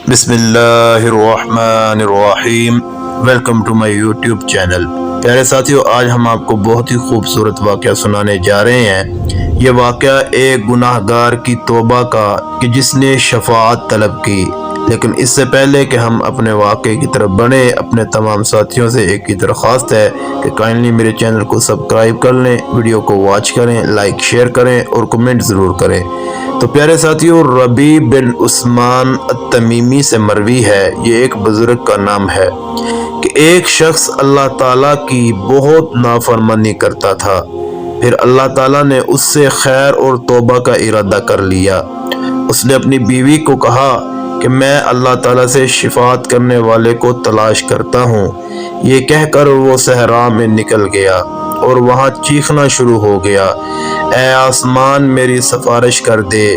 بسم اللہ الرحمن الرحیم۔ Welcome to my YouTube channel. پیارے ساتھیو، آج ہم آپ کو بہت ہی خوبصورت واقعہ سنانے جا رہے ہیں۔ یہ واقعہ ایک گناہ گار کی توبہ کا کہ جس نے شفاعت طلب کی۔ لیکن اس سے پہلے کہ ہم اپنے واقعے کی طرف بڑھیں، اپنے تمام ساتھیوں سے ایک ہی درخواست ہے کہ کائنڈلی میرے چینل کو سبسکرائب کر لیں، ویڈیو کو واچ کریں، لائک شیئر کریں اور کمنٹ ضرور کریں۔ تو پیارے ساتھیوں، ربیع بن عثمان التمیمی سے مروی ہے، یہ ایک بزرگ کا نام ہے کہ ایک شخص اللہ تعالیٰ کی بہت نافرمانی کرتا تھا۔ پھر اللہ تعالیٰ نے اس سے خیر اور توبہ کا ارادہ کر لیا۔ اس نے اپنی بیوی کو کہا کہ میں اللہ تعالیٰ سے شفاعت کرنے والے کو تلاش کرتا ہوں۔ یہ کہہ کر وہ صحرا میں نکل گیا اور وہاں چیخنا شروع ہو گیا، اے آسمان میری سفارش کر دے،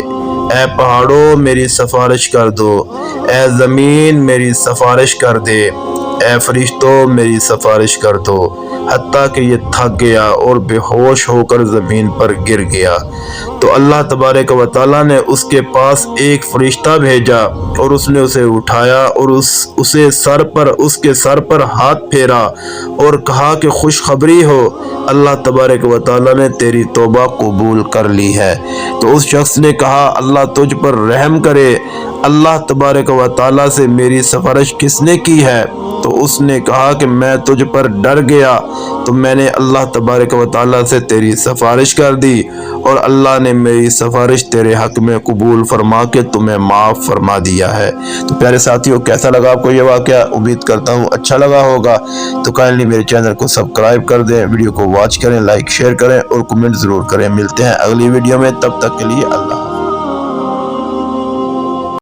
اے پہاڑوں میری سفارش کر دو، اے زمین میری سفارش کر دے، اے فرشتوں میری سفارش کر دو، حتیٰ کہ یہ تھک گیا اور بے ہوش ہو کر زمین پر گر گیا۔ تو اللہ تبارک و تعالیٰ نے اس کے پاس ایک فرشتہ بھیجا اور اس نے اسے اٹھایا اور اس کے سر پر ہاتھ پھیرا اور کہا کہ خوشخبری ہو، اللہ تبارک و تعالیٰ نے تیری توبہ قبول کر لی ہے۔ تو اس شخص نے کہا، اللہ تجھ پر رحم کرے، اللہ تبارک و تعالیٰ سے میری سفارش کس نے کی ہے؟ تو اس نے کہا کہ میں تجھ پر ڈر گیا تو میں نے اللہ تبارک و تعالیٰ سے تیری سفارش کر دی اور اللہ نے میری سفارش تیرے حق میں قبول فرما کے تمہیں معاف فرما دیا ہے۔ تو پیارے ساتھیوں، کیسا لگا آپ کو یہ واقعہ؟ امید کرتا ہوں اچھا لگا ہوگا۔ تو کائنڈلی میرے چینل کو سبسکرائب کر دیں، ویڈیو کو واچ کریں، لائک شیئر کریں اور کمنٹ ضرور کریں۔ ملتے ہیں اگلی ویڈیو میں، تب تک کے لیے اللہ۔